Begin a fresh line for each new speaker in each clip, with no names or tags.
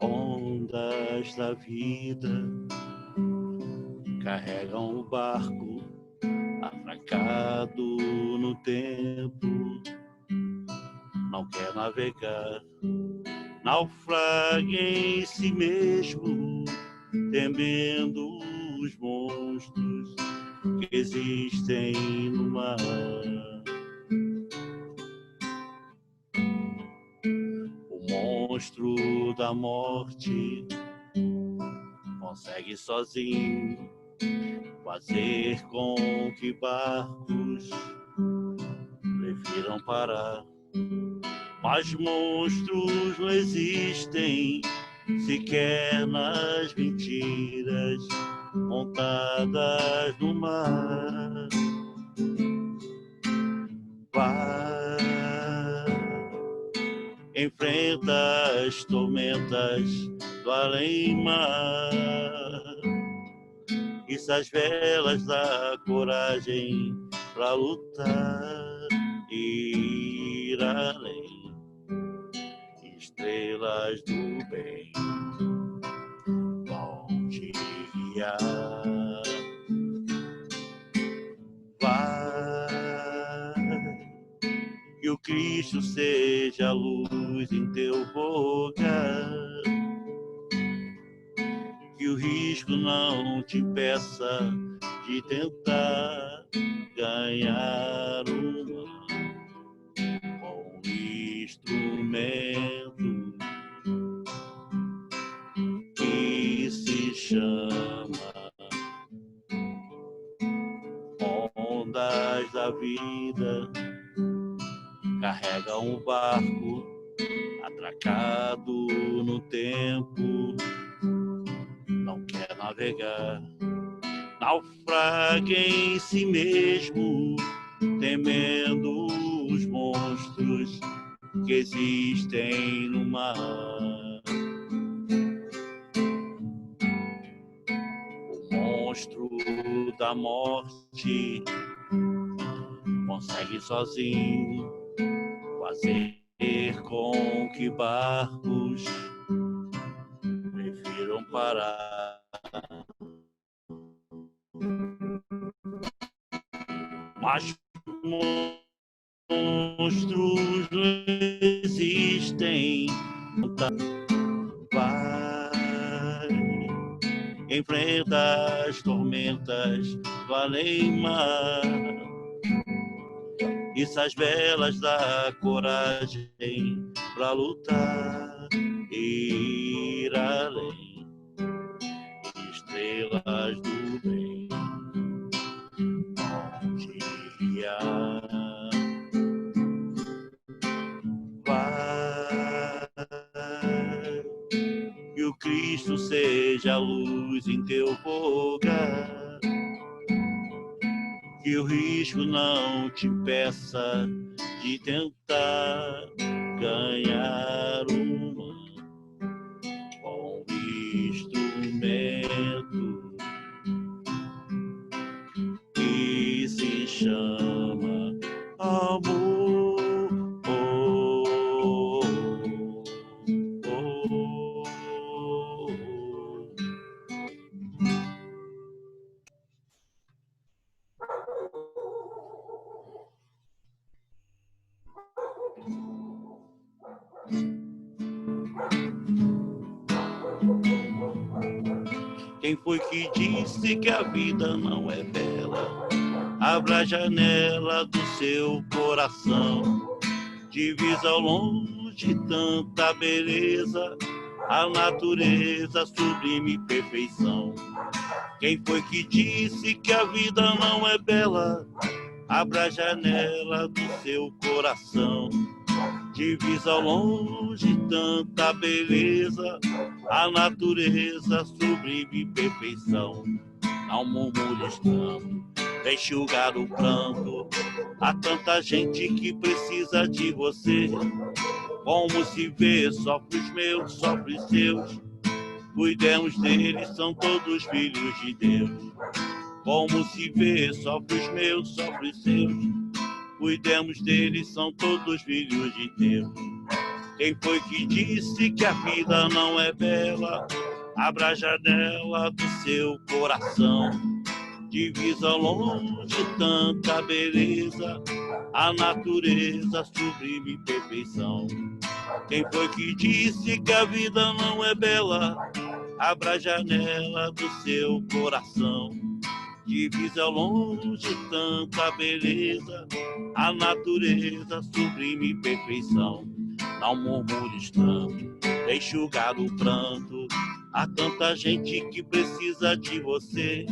Ondas da vida carregam o barco atracado no tempo, não quer navegar, naufraga em si mesmo, temendo os monstros que existem no mar. O monstro da morte consegue sozinho fazer com que barcos prefiram parar. Mas monstros não existem sequer nas mentiras montadas no mar. Vai, enfrenta as tormentas do além-mar. Isso as velas da coragem pra lutar e ir além. Estrelas do bem vão te guiar. Vai, que o Cristo seja a luz em teu lugar. Que o risco não te impeça de tentar ganhar uma com instrumento que se chama ondas da vida. Carregam um barco atracado no tempo, não quer navegar, naufraga em si mesmo, temendo os monstros que existem no mar. O monstro da morte consegue sozinho fazer com que barcos prefiram parar. Mas monstros não existem. Vai, enfrenta as tormentas do além-mar. Isso as velas da coragem pra lutar e ir além. Estrelas do bem vão te guiar. Vai, que o Cristo seja a luz em teu lugar. Que o risco não te impeça de tentar ganhar uma com instrumento que se chama amor. Quem foi que disse que a vida não é bela? Abra a janela do seu coração. Divisa ao longe tanta beleza, a natureza sublime perfeição. Quem foi que disse que a vida não é bela? Abra a janela do seu coração. Divisa ao longe tanta beleza, a natureza sublime perfeição. Não murmures tanto, deixe enxugar o pranto. Há tanta gente que precisa de você. Como se vê, sofre os meus, sofre os seus. Cuidemos deles, são todos filhos de Deus. Como se vê, sofre os meus, sofre os seus. Cuidemos deles, são todos filhos de Deus. Quem foi que disse que a vida não é bela? Abra a janela do seu coração. Divisa longe tanta beleza, a natureza sublime perfeição. Quem foi que disse que a vida não é bela? Abra a janela do seu coração. Divisa longe tanta beleza, a natureza sublime perfeição. Não murmures tanto, deixe enxugar o pranto. Há tanta gente que precisa de você.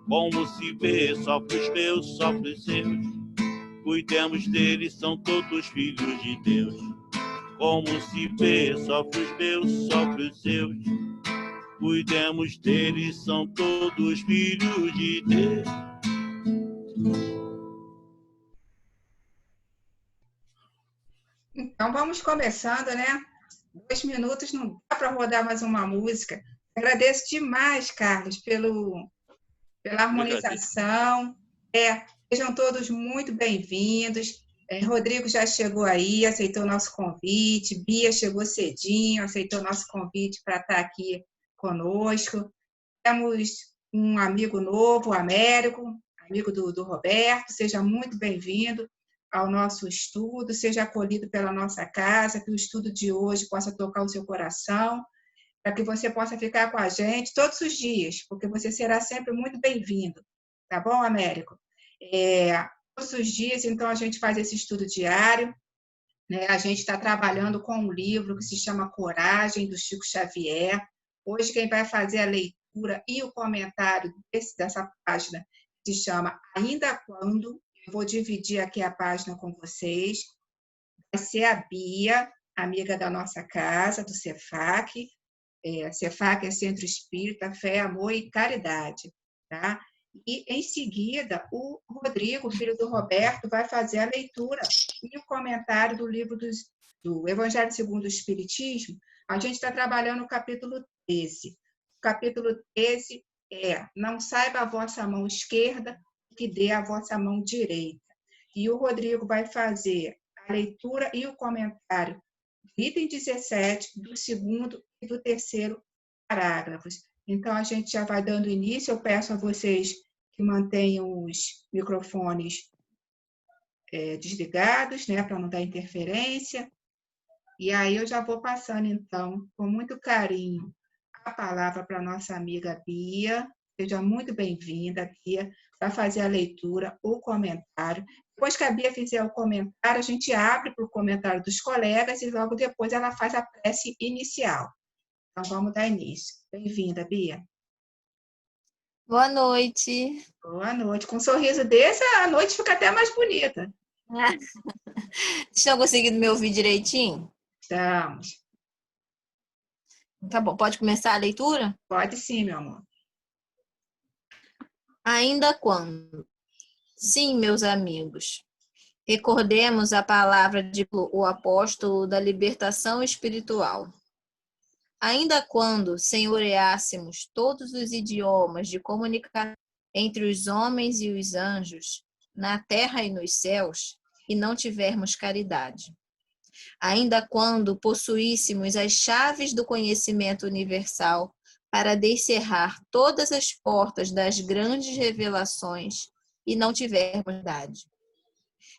Como se vê, sofre os meus, sofre os seus. Cuidemos deles, são todos filhos de Deus. Como se vê, sofre os meus, sofre os seus. Cuidemos deles, são todos filhos de Deus.
Então vamos começando, né? 2 minutos não dá para rodar mais uma música. Agradeço demais, Carlos, pela harmonização. Sejam todos muito bem-vindos. Rodrigo já chegou aí, aceitou o nosso convite. Bia chegou cedinho, aceitou o nosso convite para estar aqui conosco. Temos um amigo novo, Américo, amigo do Roberto. Seja muito bem-vindo ao nosso estudo, seja acolhido pela nossa casa, que o estudo de hoje possa tocar o seu coração, para que você possa ficar com a gente todos os dias, porque você será sempre muito bem-vindo. Tá bom, Américo? Todos os dias, então, a gente faz esse estudo diário, né? A gente está trabalhando com um livro que se chama Coragem, do Chico Xavier. Hoje, quem vai fazer a leitura e o comentário dessa página se chama Ainda Quando. Eu vou dividir aqui a página com vocês. Vai ser a Bia, amiga da nossa casa, do CEFAC. CEFAC é Centro Espírita, Fé, Amor e Caridade. Tá? E, em seguida, o Rodrigo, filho do Roberto, vai fazer a leitura e o comentário do livro do Evangelho segundo o Espiritismo. A gente está trabalhando o capítulo 13. O capítulo 13 Não saiba a vossa mão esquerda que dê a vossa mão direita. E o Rodrigo vai fazer a leitura e o comentário do item 17, do segundo e do terceiro parágrafos. Então, a gente já vai dando início. Eu peço a vocês que mantenham os microfones desligados, né, para não dar interferência. E aí eu já vou passando, então, com muito carinho, a palavra para a nossa amiga Bia. Seja muito bem-vinda, Bia, para fazer a leitura, o comentário. Depois que a Bia fizer o comentário, a gente abre para o comentário dos colegas e logo depois ela faz a prece inicial. Então, vamos dar início. Bem-vinda, Bia.
Boa noite.
Boa noite. Com um sorriso desse, a noite fica até mais bonita.
Estão conseguindo me ouvir direitinho?
Estamos.
Tá bom, pode começar a leitura?
Pode sim, meu amor.
Ainda quando? Sim, meus amigos. Recordemos a palavra de o apóstolo da libertação espiritual. Ainda quando senhoreássemos todos os idiomas de comunicação entre os homens e os anjos, na terra e nos céus, e não tivermos caridade. Ainda quando possuíssemos as chaves do conhecimento universal para descerrar todas as portas das grandes revelações e não tivermos caridade.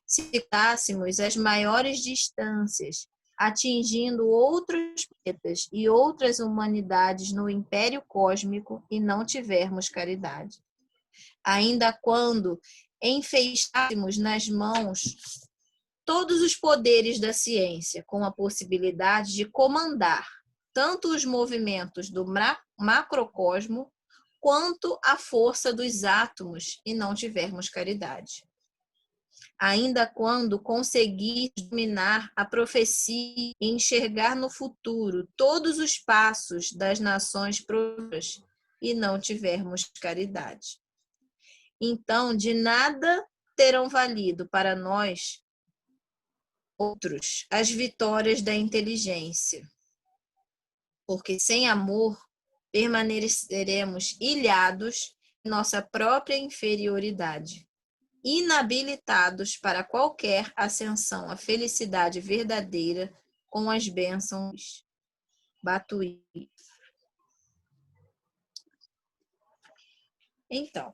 Se citássemos as maiores distâncias, atingindo outros planetas e outras humanidades no império cósmico e não tivermos caridade. Ainda quando enfeixássemos nas mãos todos os poderes da ciência, com a possibilidade de comandar tanto os movimentos do macrocosmo quanto a força dos átomos e não tivermos caridade. Ainda quando conseguir dominar a profecia e enxergar no futuro todos os passos das nações prósperas e não tivermos caridade. Então, de nada terão valido para nós outros as vitórias da inteligência, porque sem amor permaneceremos ilhados em nossa própria inferioridade, inabilitados para qualquer ascensão à felicidade verdadeira com as bênçãos Batuí. Então,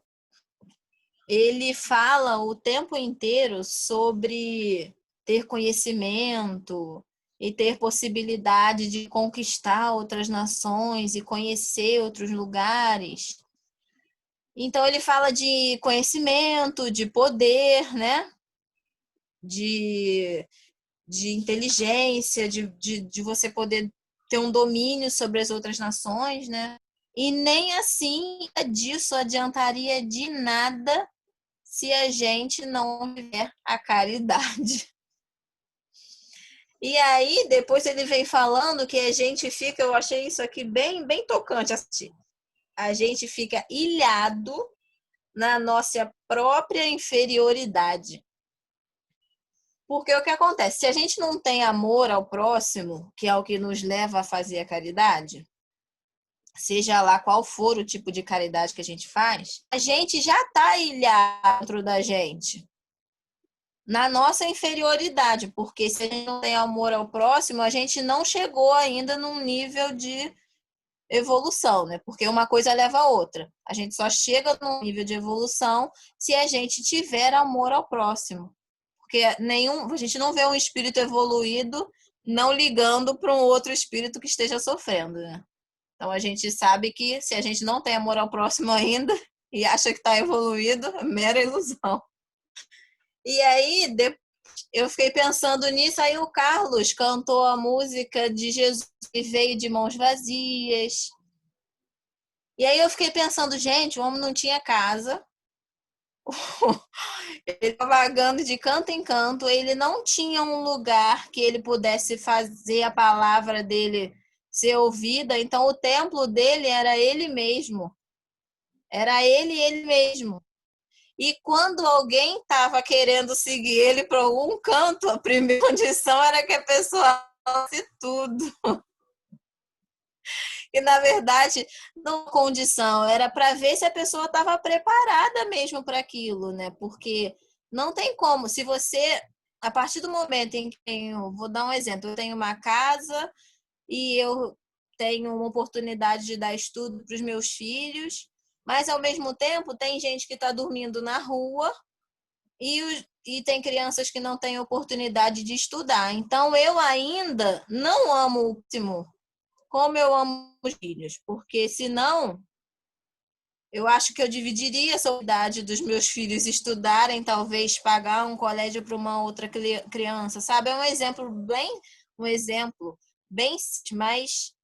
ele fala o tempo inteiro sobre ter conhecimento e ter possibilidade de conquistar outras nações e conhecer outros lugares. Então, ele fala de conhecimento, de poder, né? De inteligência, de você poder ter um domínio sobre as outras nações, né? E nem assim disso adiantaria de nada se a gente não tiver a caridade. E aí, depois ele vem falando que a gente fica, eu achei isso aqui bem, bem tocante assistir. A gente fica ilhado na nossa própria inferioridade. Porque o que acontece? Se a gente não tem amor ao próximo, que é o que nos leva a fazer a caridade, seja lá qual for o tipo de caridade que a gente faz, a gente já está ilhado dentro da gente, na nossa inferioridade, porque se a gente não tem amor ao próximo, a gente não chegou ainda num nível de evolução, né? Porque uma coisa leva a outra. A gente só chega num nível de evolução se a gente tiver amor ao próximo. Porque a gente não vê um espírito evoluído não ligando para um outro espírito que esteja sofrendo, né? Então a gente sabe que se a gente não tem amor ao próximo ainda e acha que está evoluído, é mera ilusão. E aí eu fiquei pensando nisso, aí o Carlos cantou a música de Jesus que veio de mãos vazias. E aí eu fiquei pensando, gente, o homem não tinha casa, ele estava vagando de canto em canto, ele não tinha um lugar que ele pudesse fazer a palavra dele ser ouvida, então o templo dele era ele mesmo. Era ele mesmo. E quando alguém estava querendo seguir ele para algum canto, a primeira condição era que a pessoa fosse tudo. E, na verdade, não condição, era para ver se a pessoa estava preparada mesmo para aquilo, né? Porque não tem como, se você, a partir do momento em que vou dar um exemplo, eu tenho uma casa e eu tenho uma oportunidade de dar estudo para os meus filhos, mas, ao mesmo tempo, tem gente que está dormindo na rua e tem crianças que não têm oportunidade de estudar. Então, eu ainda não amo o último como eu amo os filhos, porque senão eu acho que eu dividiria essa idade dos meus filhos estudarem, talvez pagar um colégio para uma outra criança, sabe? É um exemplo bem, mas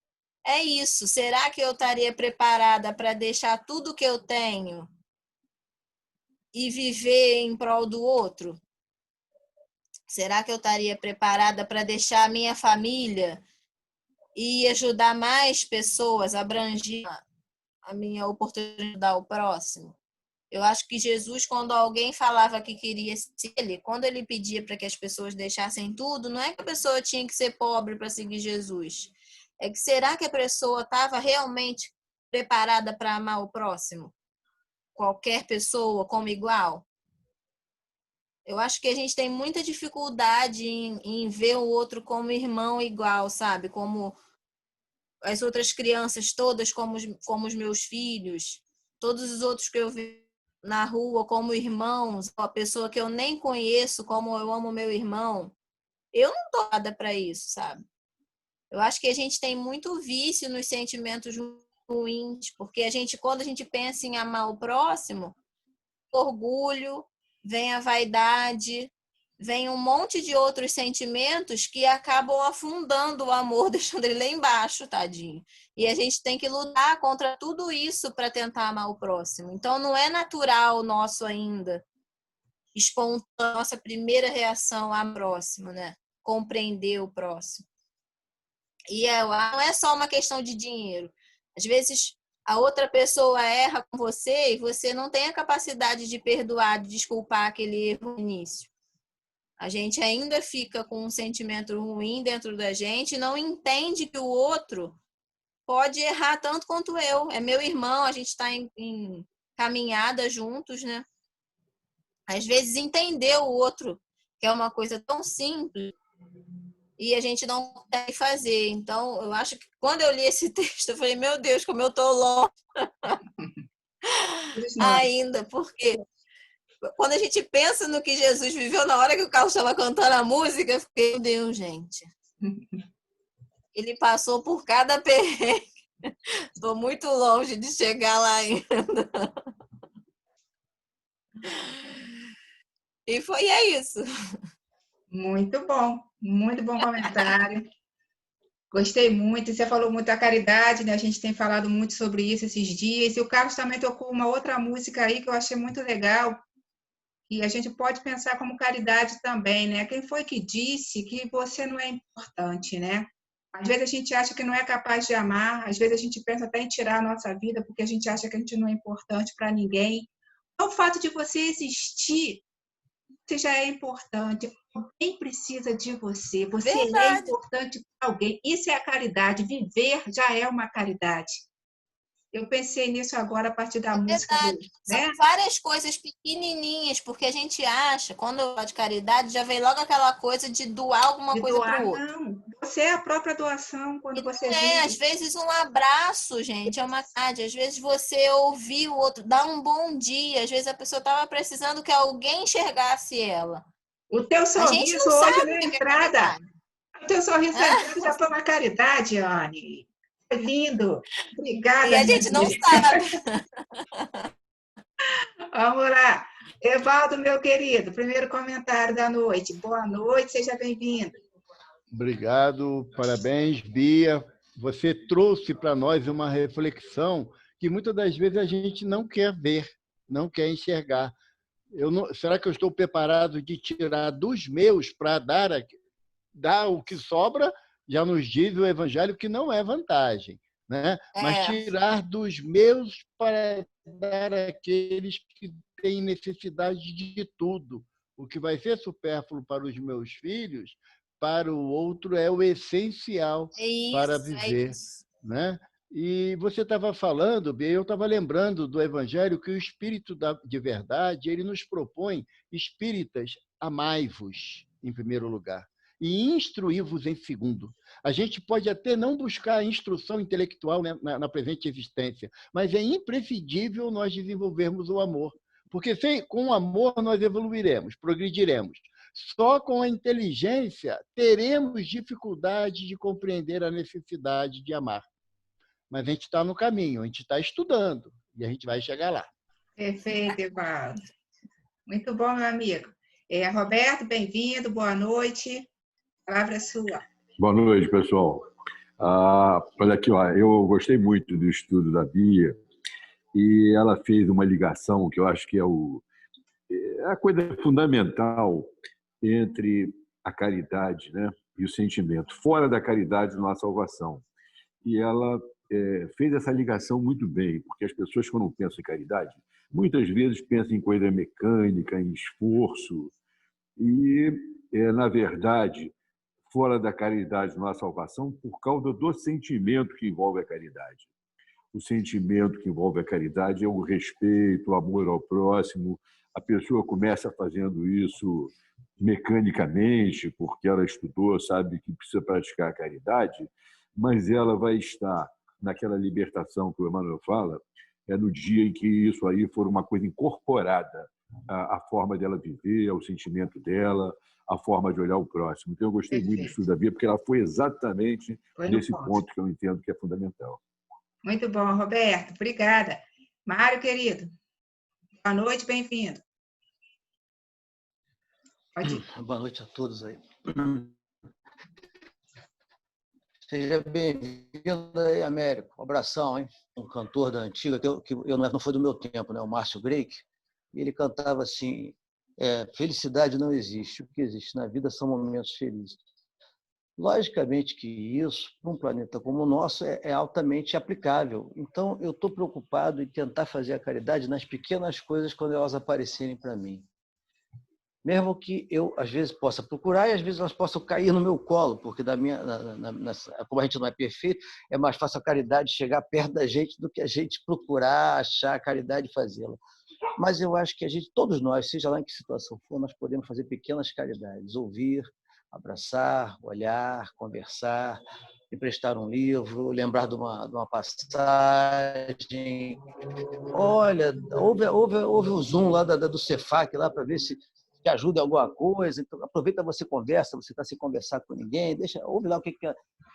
é isso. Será que eu estaria preparada para deixar tudo que eu tenho e viver em prol do outro? Será que eu estaria preparada para deixar a minha família e ajudar mais pessoas, abranger a minha oportunidade de ajudar o próximo? Eu acho que Jesus, quando alguém falava que queria ser ele, quando ele pedia para que as pessoas deixassem tudo, não é que a pessoa tinha que ser pobre para seguir Jesus. É que será que a pessoa estava realmente preparada para amar o próximo? Qualquer pessoa como igual? Eu acho que a gente tem muita dificuldade em ver o outro como irmão igual, sabe? Como as outras crianças todas, como os meus filhos, todos os outros que eu vi na rua como irmãos, a pessoa que eu nem conheço, como eu amo meu irmão. Eu não tô nada para isso, sabe? Eu acho que a gente tem muito vício nos sentimentos ruins, porque quando a gente pensa em amar o próximo, orgulho, vem a vaidade, vem um monte de outros sentimentos que acabam afundando o amor, deixando ele lá embaixo, tadinho. E a gente tem que lutar contra tudo isso para tentar amar o próximo. Então não é natural nosso ainda, espontâneo, nossa primeira reação ao próximo, né? Compreender o próximo. E não é só uma questão de dinheiro. Às vezes a outra pessoa erra com você e você não tem a capacidade de perdoar, de desculpar aquele erro no início. A gente ainda fica com um sentimento ruim dentro da gente e não entende que o outro pode errar tanto quanto eu. É meu irmão, a gente está em caminhada juntos, né? Às vezes entender o outro, que é uma coisa tão simples, e a gente não consegue fazer. Então, eu acho que quando eu li esse texto, eu falei, meu Deus, como eu estou longe ainda, porque quando a gente pensa no que Jesus viveu na hora que o Carlos estava cantando a música, eu fiquei, meu Deus, gente. Ele passou por cada perrengue. Estou muito longe de chegar lá ainda. E é isso.
Muito bom comentário. Gostei muito. Você falou muito da caridade, né? A gente tem falado muito sobre isso esses dias. E o Carlos também tocou uma outra música aí que eu achei muito legal. E a gente pode pensar como caridade também, né? Quem foi que disse que você não é importante, né? Às vezes a gente acha que não é capaz de amar, às vezes a gente pensa até em tirar a nossa vida porque a gente acha que a gente não é importante para ninguém. Então, o fato de você existir, você já é importante. Alguém precisa de você. Você é
Verdade.
importante para alguém. Isso é a caridade. Viver já é uma caridade. Eu pensei nisso agora a partir da música do,
Verdade. São
né?
várias coisas pequenininhas, porque a gente acha, quando eu falo de caridade, já vem logo aquela coisa de doar alguma
De
coisa para
doar.
o outro.
Não, você é a própria doação quando
E
você
não é, às
vive.
vezes um abraço, gente, é uma caridade. Às vezes você ouvir o outro, dar um bom dia. Às vezes a pessoa estava precisando que alguém enxergasse ela.
O teu
A gente
sorriso
não
hoje
sabe
na
o que é
entrada.
caridade.
O teu sorriso na
Né?
entrada já foi uma caridade, Anne. Foi lindo.
E
Obrigada,
a
minha
gente não
amiga.
sabe.
Vamos lá. Evaldo, meu querido, primeiro comentário da noite. Boa noite, seja bem-vindo.
Obrigado, parabéns, Bia. Você trouxe para nós uma reflexão que muitas das vezes a gente não quer ver, não quer enxergar. Será que eu estou preparado de tirar dos meus para dar o que sobra? Já nos diz o Evangelho que não é vantagem, né? Mas
É,
tirar dos meus para dar àqueles que têm necessidade de tudo. O que vai ser supérfluo para os meus filhos, para o outro é o essencial para
é
viver,
isso.
né? E você estava falando, Bia, eu estava lembrando do Evangelho que o Espírito de verdade ele nos propõe, espíritas, amai-vos em primeiro lugar e instruí-vos em segundo. A gente pode até não buscar a instrução intelectual, né, na presente existência, mas é imprescindível nós desenvolvermos o amor, porque com o amor nós evoluiremos, progrediremos. Só com a inteligência teremos dificuldade de compreender a necessidade de amar. Mas a gente está no caminho, a gente está estudando e a gente vai chegar lá.
Perfeito, Evaldo. Muito bom, meu amigo. Roberto, bem-vindo, boa noite. A palavra é sua.
Boa noite, pessoal. Olha aqui, ó, eu gostei muito do estudo da Bia e ela fez uma ligação que eu acho que é a coisa fundamental entre a caridade, né, e o sentimento. Fora da caridade não há salvação. E ela fez essa ligação muito bem, porque as pessoas, quando pensam em caridade, muitas vezes pensam em coisa mecânica, em esforço. E, na verdade, fora da caridade não há salvação por causa do sentimento que envolve a caridade. O sentimento que envolve a caridade é o respeito, o amor ao próximo. A pessoa começa fazendo isso mecanicamente, porque ela estudou, sabe que precisa praticar a caridade, mas ela vai estar naquela libertação que o Emmanuel fala, no dia em que isso aí for uma coisa incorporada à forma dela viver, ao sentimento dela, a forma de olhar o próximo. Então, eu gostei muito do estudo da Bia, porque ela foi exatamente nesse ponto que eu entendo que é fundamental.
Muito bom, Roberto. Obrigada. Mário, querido, boa noite, bem-vindo.
Boa noite a todos aí. Seja bem-vindo aí, Américo. Um abração, hein? Um cantor da antiga, que não foi do meu tempo, né? O Márcio Greik. E ele cantava assim, felicidade não existe. O que existe na vida são momentos felizes. Logicamente que isso, para um planeta como o nosso, é altamente aplicável. Então, eu estou preocupado em tentar fazer a caridade nas pequenas coisas quando elas aparecerem para mim. Mesmo que eu, às vezes, possa procurar e, às vezes, elas possam cair no meu colo, porque como a gente não é perfeito, é mais fácil a caridade chegar perto da gente do que a gente procurar, achar a caridade e fazê-la. Mas eu acho que todos nós, seja lá em que situação for, nós podemos fazer pequenas caridades, ouvir, Abraçar, olhar, conversar, emprestar um livro, lembrar de uma passagem. Olha, ouve o Zoom lá do Cefac lá para ver se te ajuda em alguma coisa. Então, aproveita, você conversa, você está sem conversar com ninguém, ouve lá o que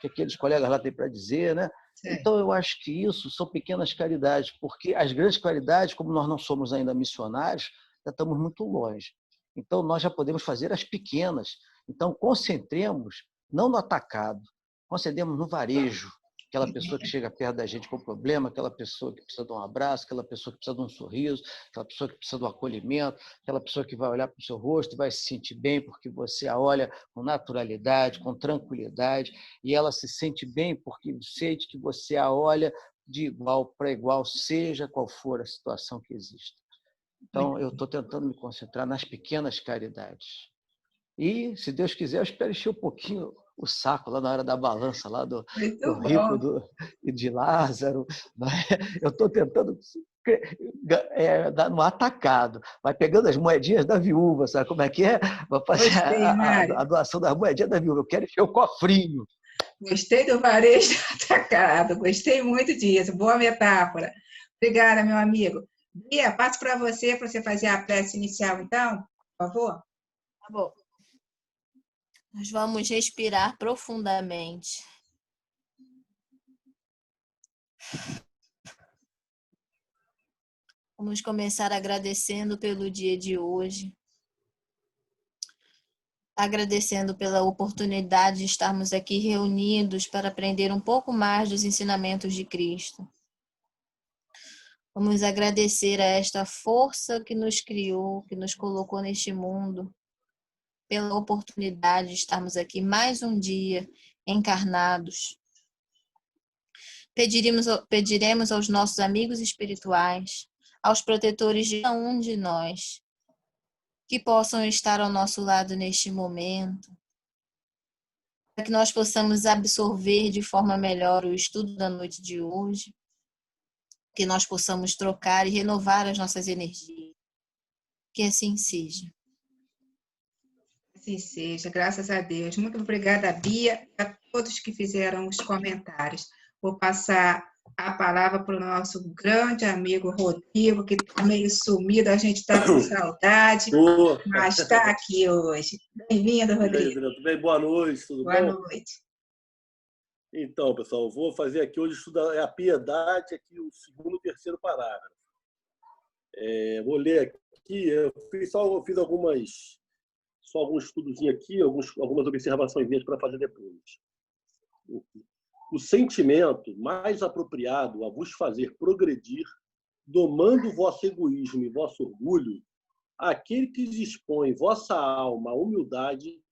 aqueles colegas lá têm para dizer, né? Então, eu acho que isso são pequenas caridades, porque as grandes caridades, como nós não somos ainda missionários, já estamos muito longe. Então, nós já podemos fazer as pequenas. Então, concentremos não no atacado, concentremos no varejo. Aquela pessoa que chega perto da gente com problema, aquela pessoa que precisa de um abraço, aquela pessoa que precisa de um sorriso, aquela pessoa que precisa de um acolhimento, aquela pessoa que vai olhar para o seu rosto e vai se sentir bem porque você a olha com naturalidade, com tranquilidade, e ela se sente bem porque sente que você a olha de igual para igual, seja qual for a situação que exista. Então, eu estou tentando me concentrar nas pequenas caridades. E, se Deus quiser, eu espero encher um pouquinho o saco lá na hora da balança lá do rico e de Lázaro. Né? Eu estou tentando dar no atacado. Vai pegando as moedinhas da viúva, sabe como é que é? Vai fazer a doação das moedinhas da viúva. Eu quero encher o cofrinho.
Gostei do varejo atacado. Gostei muito disso. Boa metáfora. Obrigada, meu amigo. Bia, passo para você fazer a prece inicial, então, por favor.
Tá bom. Nós vamos respirar profundamente. Vamos começar agradecendo pelo dia de hoje. Agradecendo pela oportunidade de estarmos aqui reunidos para aprender um pouco mais dos ensinamentos de Cristo. Vamos agradecer a esta força que nos criou, que nos colocou neste mundo, pela oportunidade de estarmos aqui mais um dia encarnados. Pediremos aos nossos amigos espirituais, aos protetores de cada um de nós, que possam estar ao nosso lado neste momento, para que nós possamos absorver de forma melhor o estudo da noite de hoje, que nós possamos trocar e renovar as nossas energias. Que assim seja.
Assim seja, graças a Deus. Muito obrigada, Bia, e a todos que fizeram os comentários. Vou passar a palavra para o nosso grande amigo Rodrigo, que está meio sumido, a gente está com saudade, mas está aqui hoje. Bem-vindo, Rodrigo.
Tudo bem? Boa noite, tudo bom?
Boa noite.
Então, pessoal, vou fazer aqui hoje estudar a piedade, aqui o segundo e terceiro parágrafo. Vou ler aqui, eu fiz alguns estudozinhos aqui, algumas observações para fazer depois. O sentimento mais apropriado a vos fazer progredir, domando vosso egoísmo e vosso orgulho, aquele que dispõe vossa alma à humildade,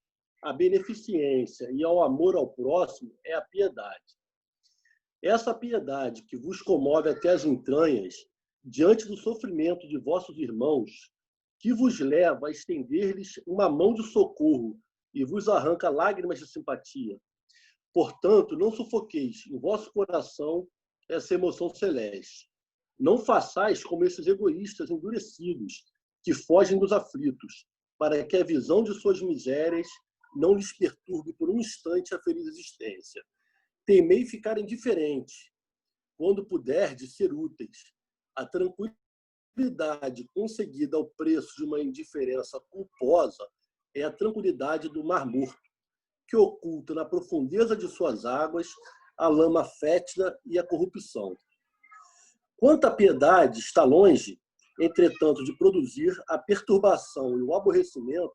à beneficência e ao amor ao próximo, é a piedade. Essa piedade que vos comove até as entranhas, diante do sofrimento de vossos irmãos, que vos leva a estender-lhes uma mão de socorro e vos arranca lágrimas de simpatia. Portanto, não sufoqueis em vosso coração essa emoção celeste. Não façais como esses egoístas endurecidos, que fogem dos aflitos, para que a visão de suas misérias não lhes perturbe por um instante a feliz existência. Temei ficar indiferente, quando puderdes ser úteis. A tranquilidade conseguida ao preço de uma indiferença culposa é a tranquilidade do mar morto, que oculta na profundeza de suas águas a lama fétida e a corrupção. Quanto à piedade, está longe, entretanto, de produzir a perturbação e o aborrecimento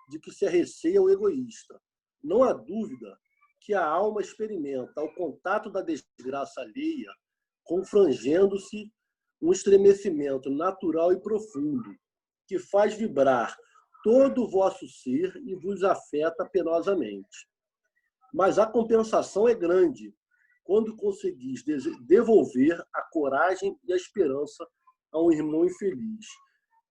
de que se arreceia o egoísta. Não há dúvida que a alma experimenta, ao contato da desgraça alheia, confrangendo-se um estremecimento natural e profundo, que faz vibrar todo o vosso ser e vos afeta penosamente. Mas a compensação é grande quando conseguis devolver a coragem e a esperança a um irmão infeliz,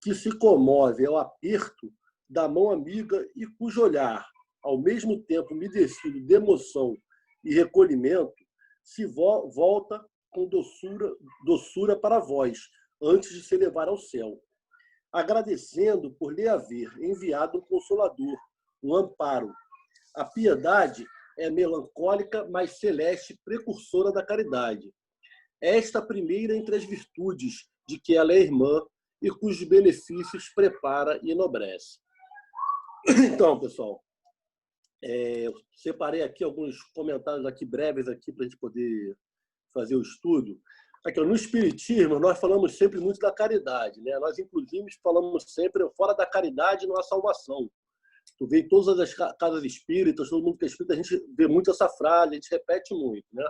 que se comove ao aperto da mão amiga e cujo olhar, ao mesmo tempo umedecido de emoção e recolhimento, se volta com doçura para vós, antes de se elevar ao céu, agradecendo por lhe haver enviado um consolador, um amparo, A piedade é melancólica, mas celeste, precursora da caridade. Esta primeira entre as virtudes de que ela é irmã e cujos benefícios prepara e enobrece. Então, pessoal, eu separei aqui alguns comentários aqui breves aqui para a gente poder fazer o estudo. Aqui, no Espiritismo, nós falamos sempre muito da caridade, né? Nós, inclusive, falamos sempre fora da caridade não há salvação. Tu vê em todas as casas espíritas, todo mundo que é espírita, a gente vê muito essa frase, a gente repete muito, né?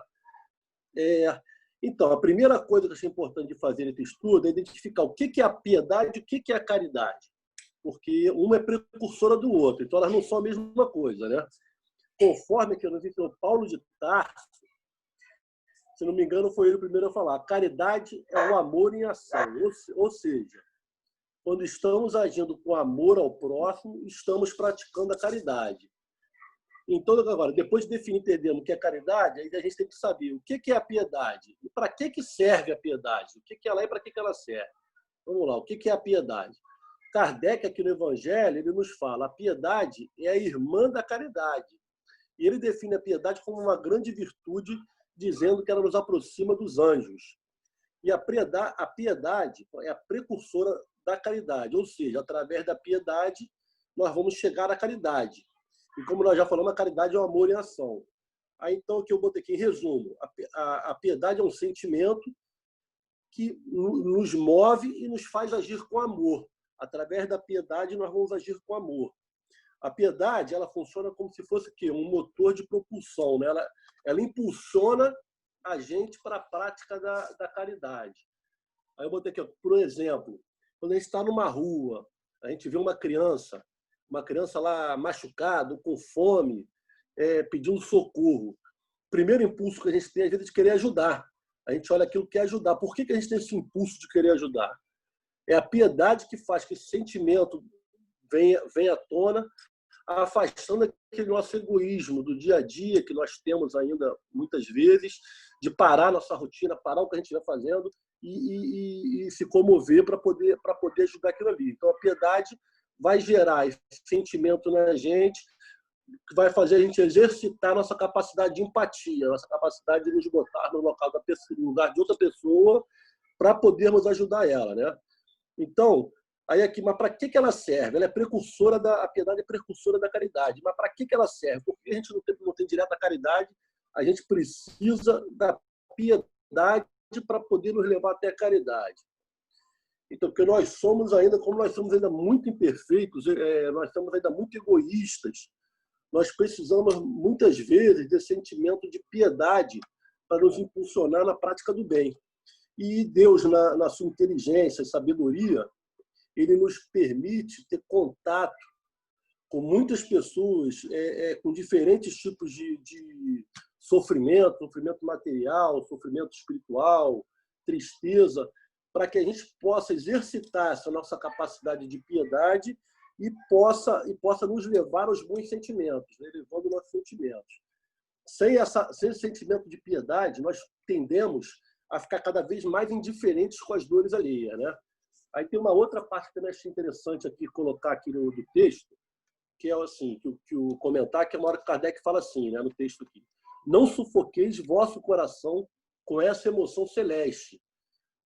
Então, a primeira coisa que eu achei importante de fazer nesse estudo é identificar o que é a piedade e o que é a caridade. Porque uma é precursora do outro, então elas não são a mesma coisa, né? Conforme que nos ensinou Paulo de Tarso, se não me engano, foi ele o primeiro a falar, a caridade é o amor em ação, ou seja, quando estamos agindo com amor ao próximo, estamos praticando a caridade. Então, agora, depois de definir, entendemos o que é caridade, aí a gente tem que saber o que é a piedade e para que serve a piedade, o que ela é e para que ela serve. Vamos lá, o que é a piedade? Kardec, aqui no Evangelho, ele nos fala, a piedade é a irmã da caridade. E ele define a piedade como uma grande virtude, dizendo que ela nos aproxima dos anjos. E a piedade é a precursora da caridade, ou seja, através da piedade nós vamos chegar à caridade. E como nós já falamos, a caridade é o amor em ação. Aí, então, o que eu botei aqui, em resumo, a piedade é um sentimento que nos move e nos faz agir com amor. Através da piedade, nós vamos agir com amor. A piedade, ela funciona como se fosse um motor de propulsão, né? Ela impulsiona a gente para a prática da caridade. Aí eu botei aqui, por exemplo, quando a gente está numa rua, a gente vê uma criança lá machucada, com fome, pedindo socorro. O primeiro impulso que a gente tem, às vezes, é de querer ajudar. A gente olha aquilo que quer ajudar. Por que a gente tem esse impulso de querer ajudar? É a piedade que faz que esse sentimento venha à tona, afastando aquele nosso egoísmo do dia a dia que nós temos ainda, muitas vezes, de parar nossa rotina, parar o que a gente estiver fazendo e se comover para poder ajudar aquilo ali. Então, a piedade vai gerar esse sentimento na gente, que vai fazer a gente exercitar nossa capacidade de empatia, nossa capacidade de nos botar no local da pessoa, no lugar de outra pessoa, para podermos ajudar ela, né? Então, aí aqui, mas para que ela serve? Ela é precursora a piedade é precursora da caridade. Mas para que ela serve? Porque a gente não tem direto a caridade, a gente precisa da piedade para poder nos levar até a caridade. Então, porque nós somos ainda, como nós somos ainda muito imperfeitos, nós somos ainda muito egoístas, nós precisamos, muitas vezes, desse sentimento de piedade para nos impulsionar na prática do bem. E Deus, na sua inteligência e sabedoria, ele nos permite ter contato com muitas pessoas, com diferentes tipos de sofrimento material, sofrimento espiritual, tristeza, para que a gente possa exercitar essa nossa capacidade de piedade e possa nos levar aos bons sentimentos, né? Levando nossos sentimentos. Sem esse sentimento de piedade, nós tendemos a ficar cada vez mais indiferentes com as dores alheias, né? Aí tem uma outra parte que eu achei interessante aqui colocar aqui do texto, que é assim, que o comentar, que é uma hora que Kardec fala assim, né, no texto aqui: não sufoqueis vosso coração com essa emoção celeste.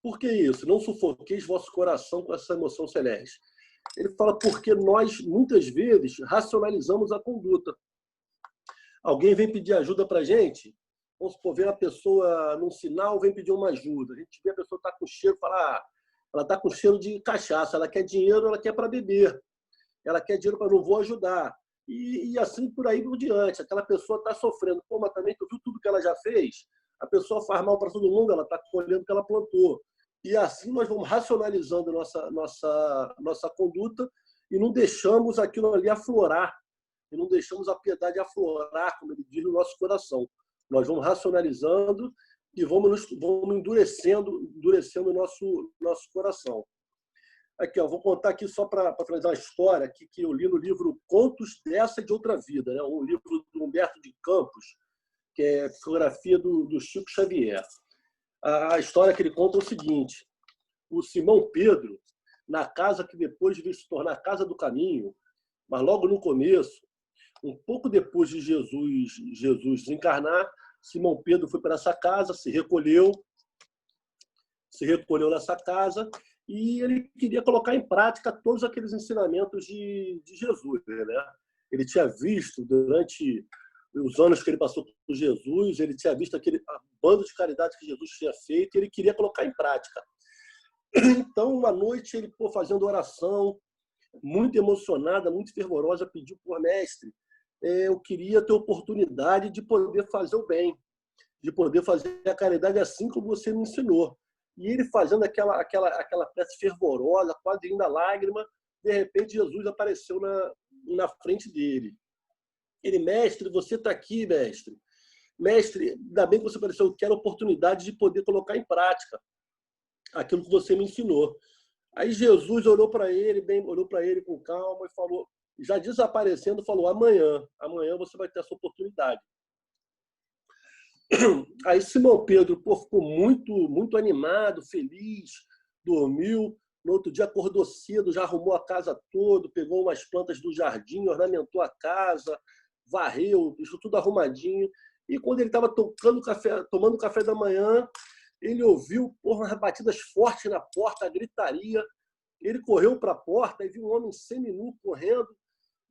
Por que isso? Não sufoqueis vosso coração com essa emoção celeste. Ele fala porque nós, muitas vezes, racionalizamos a conduta. Alguém vem pedir ajuda para a gente, vamos supor, ver a pessoa num sinal, vem pedir uma ajuda. A gente vê a pessoa está com cheiro, fala, ela está com cheiro de cachaça, ela quer dinheiro, ela quer para beber. Ela quer dinheiro para não vou ajudar. E assim por aí por diante. Aquela pessoa está sofrendo. Pô, mas também tu viu tudo que ela já fez? A pessoa faz mal para todo mundo, ela está colhendo o que ela plantou. E assim nós vamos racionalizando nossa conduta e não deixamos aquilo ali aflorar. E não deixamos a piedade aflorar, como ele diz, no nosso coração. Nós vamos racionalizando e vamos endurecendo o nosso coração. Aqui, vou contar aqui só para trazer uma história aqui que eu li no livro Contos dessa e de Outra Vida, né? Um livro do Humberto de Campos, que é a psicografia do Chico Xavier. A história que ele conta é o seguinte: o Simão Pedro, na casa que depois veio se tornar a Casa do Caminho, mas logo no começo, Um pouco depois de Jesus desencarnar, Simão Pedro foi para essa casa, se recolheu nessa casa e ele queria colocar em prática todos aqueles ensinamentos de Jesus, né? Ele tinha visto durante os anos que ele passou por Jesus, ele tinha visto aquele bando de caridade que Jesus tinha feito e ele queria colocar em prática. Então, uma noite, ele, fazendo oração, muito emocionada, muito fervorosa, pediu por mestre, eu queria ter oportunidade de poder fazer o bem, de poder fazer a caridade assim como você me ensinou. E ele fazendo aquela prece fervorosa, quase indo a lágrima, de repente Jesus apareceu na frente dele. Ele, mestre, você está aqui, mestre. Mestre, ainda bem que você apareceu, eu quero a oportunidade de poder colocar em prática aquilo que você me ensinou. Aí Jesus olhou para ele com calma e falou, já desaparecendo, falou, amanhã você vai ter essa oportunidade. Aí Simão Pedro ficou muito animado, feliz, dormiu. No outro dia acordou cedo, já arrumou a casa toda, pegou umas plantas do jardim, ornamentou a casa, varreu, deixou tudo arrumadinho. E quando ele estava tomando café da manhã, ele ouviu umas batidas fortes na porta, a gritaria. Ele correu para a porta e viu um homem seminu correndo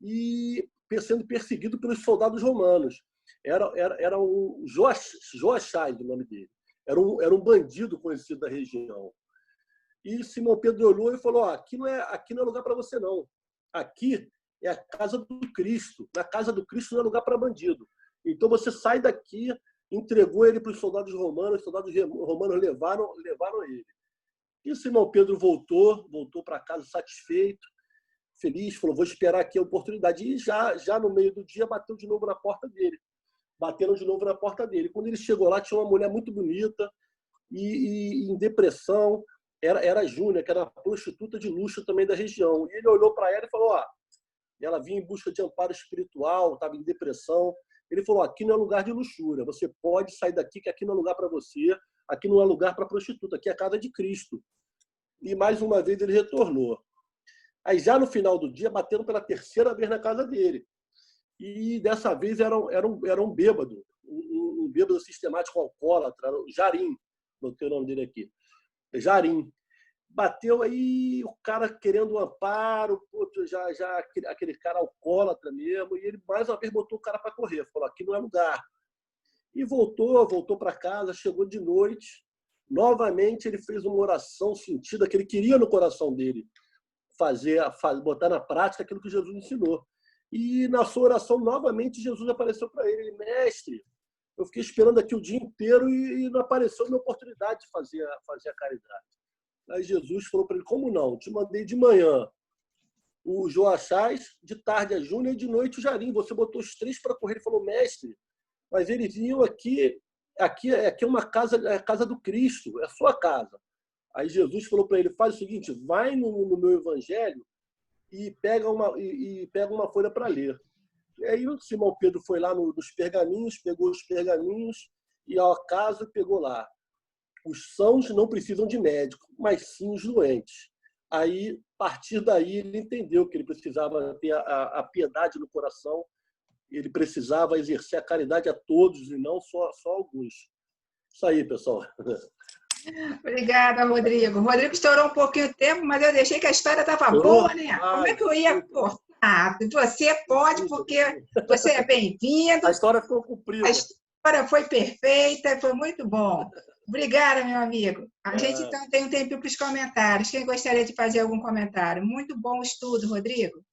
e sendo perseguido pelos soldados romanos. Era um Joachai, o nome dele. Era um bandido conhecido da região. E Simão Pedro olhou e falou, aqui não é lugar para você, não. Aqui é a casa do Cristo. Na casa do Cristo não é lugar para bandido. Então você sai daqui, entregou ele para os soldados romanos, os soldados romanos levaram ele. E Simão Pedro voltou para casa satisfeito, feliz, falou, vou esperar aqui a oportunidade. E já no meio do dia bateram de novo na porta dele. Quando ele chegou lá, tinha uma mulher muito bonita e em depressão. Era a Júnia, que era uma prostituta de luxo também da região. E ele olhou para ela e falou, ela vinha em busca de amparo espiritual, estava em depressão. Ele falou, aqui não é lugar de luxúria, você pode sair daqui, que aqui não é lugar para você, aqui não é lugar para prostituta, aqui é a casa de Cristo. E mais uma vez ele retornou. Aí já no final do dia, bateram pela terceira vez na casa dele. E dessa vez era um bêbado, um bêbado sistemático alcoólatra, Jarim, botei o nome dele aqui. Jarim. Bateu aí o cara querendo um amparo, já aquele cara alcoólatra mesmo, e ele mais uma vez botou o cara para correr, falou, aqui não é lugar. E voltou para casa, chegou de noite, novamente ele fez uma oração sentida que ele queria no coração dele, botar na prática aquilo que Jesus ensinou. E na sua oração, novamente, Jesus apareceu para ele, mestre, eu fiquei esperando aqui o dia inteiro e não apareceu a minha oportunidade de fazer a caridade. Aí Jesus falou para ele, como não? Te mandei de manhã o Joachás, de tarde a Júnia e de noite o Jarim. Você botou os três para correr. Ele falou, mestre, mas eles vinham aqui é uma casa, é a casa do Cristo, é a sua casa. Aí Jesus falou para ele, faz o seguinte, vai no meu evangelho e pega uma folha para ler. E aí o Simão Pedro foi lá nos pergaminhos, pegou os pergaminhos e, ao acaso, pegou lá. Os sãos não precisam de médico, mas sim os doentes. Aí, a partir daí, ele entendeu que ele precisava ter a piedade no coração, ele precisava exercer a caridade a todos e não só alguns. Isso aí, pessoal.
Obrigada, Rodrigo. O Rodrigo estourou um pouquinho o tempo, mas eu deixei que a história estava boa, né? Como é que eu ia cortar? Você pode, porque você é bem-vindo.
A história ficou cumprida.
A história foi perfeita, foi muito bom. Obrigada, meu amigo. A gente então tem um tempinho para os comentários. Quem gostaria de fazer algum comentário? Muito bom o estudo, Rodrigo.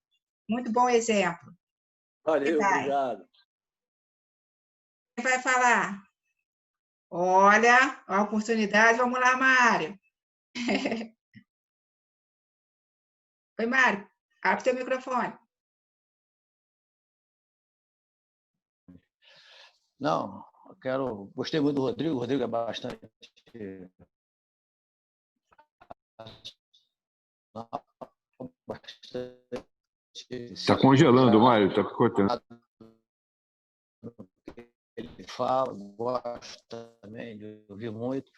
Muito bom exemplo.
Valeu, obrigado.
Quem vai falar? Olha, a oportunidade. Vamos lá, Mário. Oi, Mário. Abre teu microfone.
Não, gostei muito do Rodrigo. O Rodrigo é bastante
Está congelando, Mário, está cortando.
Ele fala, gosta também de ouvir muito.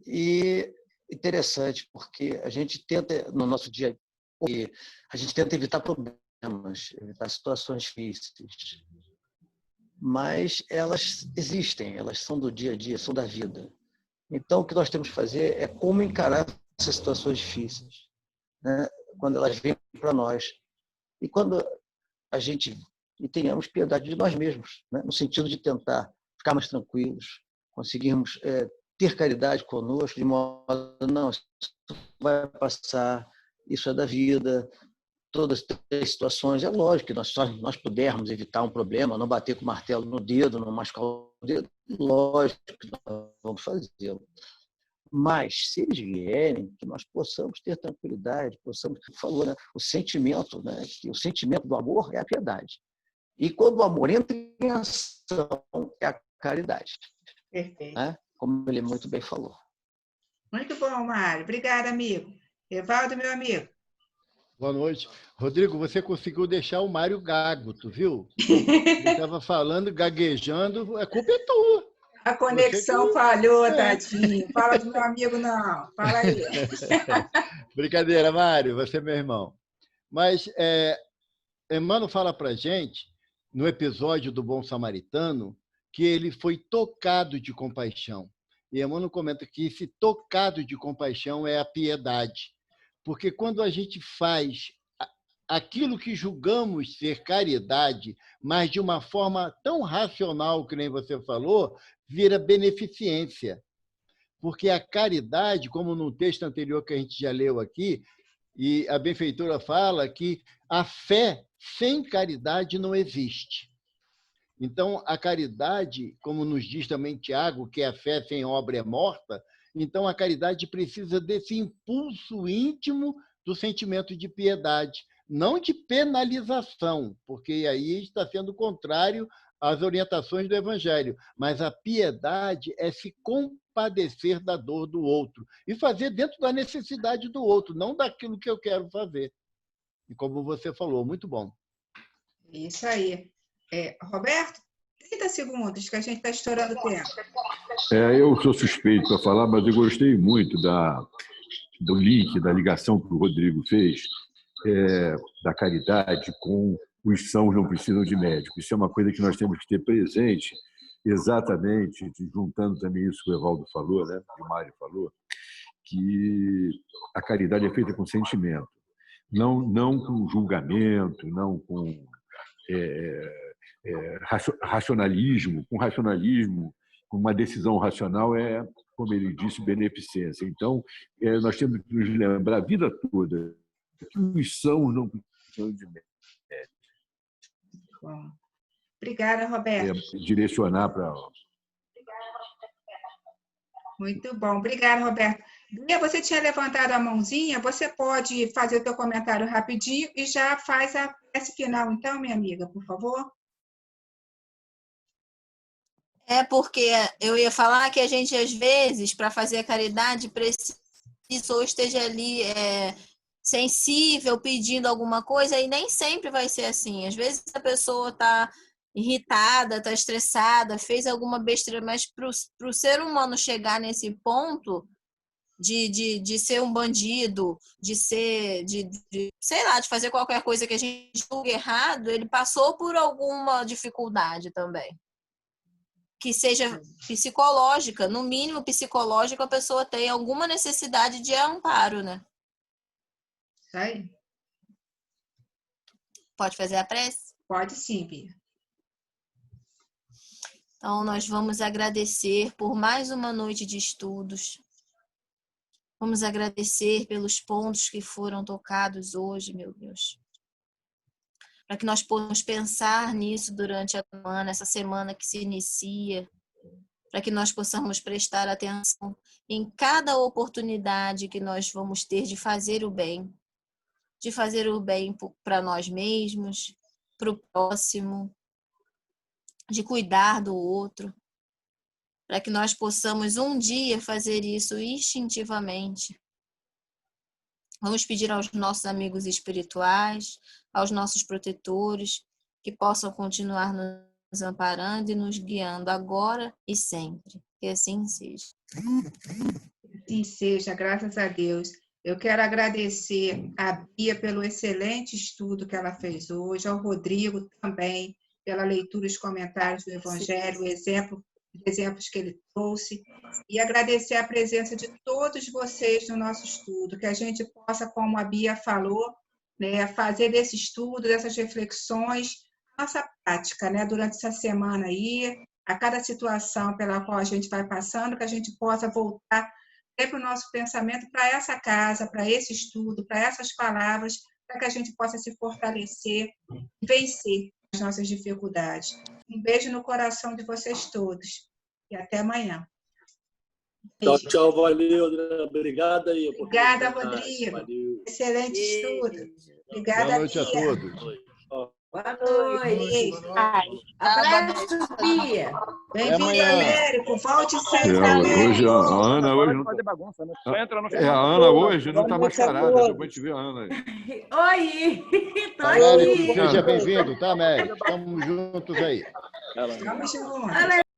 E interessante, porque a gente tenta, no nosso dia a dia, a gente tenta evitar problemas, evitar situações difíceis, mas elas existem, elas são do dia a dia, são da vida. Então, o que nós temos que fazer é como encarar essas situações difíceis, né? Quando elas vêm para nós. E quando a gente e tenhamos piedade de nós mesmos, né? No sentido de tentar ficar mais tranquilos, conseguirmos ter caridade conosco, de modo não, isso vai passar, isso é da vida, todas as situações. É lógico que nós pudermos evitar um problema, não bater com o martelo no dedo, não machucar o dedo, lógico que nós vamos fazê-lo. Mas, se eles vierem, que nós possamos ter tranquilidade, possamos, falou, né? O sentimento, né? Que o sentimento do amor é a piedade. E quando o amor entra em ação, é a caridade.
Perfeito.
Né? Como ele muito bem falou.
Muito bom, Mário. Obrigada, amigo. Evaldo, meu amigo.
Boa noite. Rodrigo, você conseguiu deixar o Mário gago, tu viu? Ele estava falando, gaguejando, a culpa é tua.
A conexão falhou,
É.
tadinho. Fala do meu amigo, não. Fala aí.
Brincadeira, Mário, você é meu irmão. Mas Emmanuel fala para a gente, no episódio do Bom Samaritano, que ele foi tocado de compaixão. E Emmanuel comenta que esse tocado de compaixão é a piedade. Porque quando a gente faz aquilo que julgamos ser caridade, mas de uma forma tão racional, que nem você falou, vira beneficência. Porque a caridade, como no texto anterior que a gente já leu aqui, e a benfeitora fala que a fé sem caridade não existe. Então, a caridade, como nos diz também Tiago, que a fé sem obra é morta, então a caridade precisa desse impulso íntimo do sentimento de piedade, não de penalização, porque aí está sendo contrário às orientações do Evangelho, mas a piedade é se compadecer da dor do outro e fazer dentro da necessidade do outro, não daquilo que eu quero fazer. E como você falou, muito bom.
Isso aí. Roberto, 30 segundos, que a gente está estourando o tempo.
Eu sou suspeito para falar, mas eu gostei muito do link, da ligação que o Rodrigo fez, da caridade com os sãos não precisam de médico. Isso é uma coisa que nós temos que ter presente, exatamente, juntando também isso que o Evaldo falou, né, que o Mário falou, que a caridade é feita com sentimento, não com julgamento, não com racionalismo. Com racionalismo, com uma decisão racional, como ele disse, beneficência. Então, nós temos que nos lembrar a vida toda que os sãos não precisam de médico.
Bom. Obrigada, Roberto.
Direcionar para...
Muito bom. Obrigada, Roberto. Bia, você tinha levantado a mãozinha, você pode fazer o teu comentário rapidinho e já faz a prece final, então, minha amiga, por favor.
Porque eu ia falar que a gente, às vezes, para fazer a caridade, precisa ou esteja ali sensível, pedindo alguma coisa, e nem sempre vai ser assim. Às vezes a pessoa está irritada, está estressada, fez alguma besteira, mas para o ser humano chegar nesse ponto de ser um bandido, de sei lá, de fazer qualquer coisa que a gente julgue errado, ele passou por alguma dificuldade também. Que seja psicológica, no mínimo psicológica, a pessoa tem alguma necessidade de amparo, né?
Isso aí.
Pode fazer a prece?
Pode sim, Bia.
Então, nós vamos agradecer por mais uma noite de estudos. Vamos agradecer pelos pontos que foram tocados hoje, meu Deus. Para que nós possamos pensar nisso durante a semana, essa semana que se inicia, para que nós possamos prestar atenção em cada oportunidade que nós vamos ter de fazer o bem para nós mesmos, para o próximo, de cuidar do outro, para que nós possamos um dia fazer isso instintivamente. Vamos pedir aos nossos amigos espirituais, aos nossos protetores, que possam continuar nos amparando e nos guiando agora e sempre. Que assim seja.
Assim seja, graças a Deus. Eu quero agradecer a Bia pelo excelente estudo que ela fez hoje, ao Rodrigo também, pela leitura e os comentários do Evangelho, exemplos que ele trouxe, e agradecer a presença de todos vocês no nosso estudo, que a gente possa, como a Bia falou, né, fazer desse estudo, dessas reflexões, nossa prática, né, durante essa semana aí, a cada situação pela qual a gente vai passando, que a gente possa voltar sempre o nosso pensamento para essa casa, para esse estudo, para essas palavras, para que a gente possa se fortalecer e vencer as nossas dificuldades. Um beijo no coração de vocês todos e até amanhã.
Tchau, tchau, valeu, André. Obrigada aí.
Obrigada, Rodrigo.
Valeu.
Excelente estudo. Obrigada,
Boa noite a
Bia.
todos.
Boa noite.
Abraço,
Bia.
Bem-vindo,
amanhã.
Américo. Volte sempre,
Hoje,
Américo.
a Ana hoje não...
fazer bagunça, né? Só entra no
É, a Ana hoje não está mascarada.
Boa
Depois a gente vê a Ana aí.
Oi, tô
Américo,
aqui.
seja bem-vindo, tá, Américo? Estamos juntos aí.
Estamos juntos.
Olha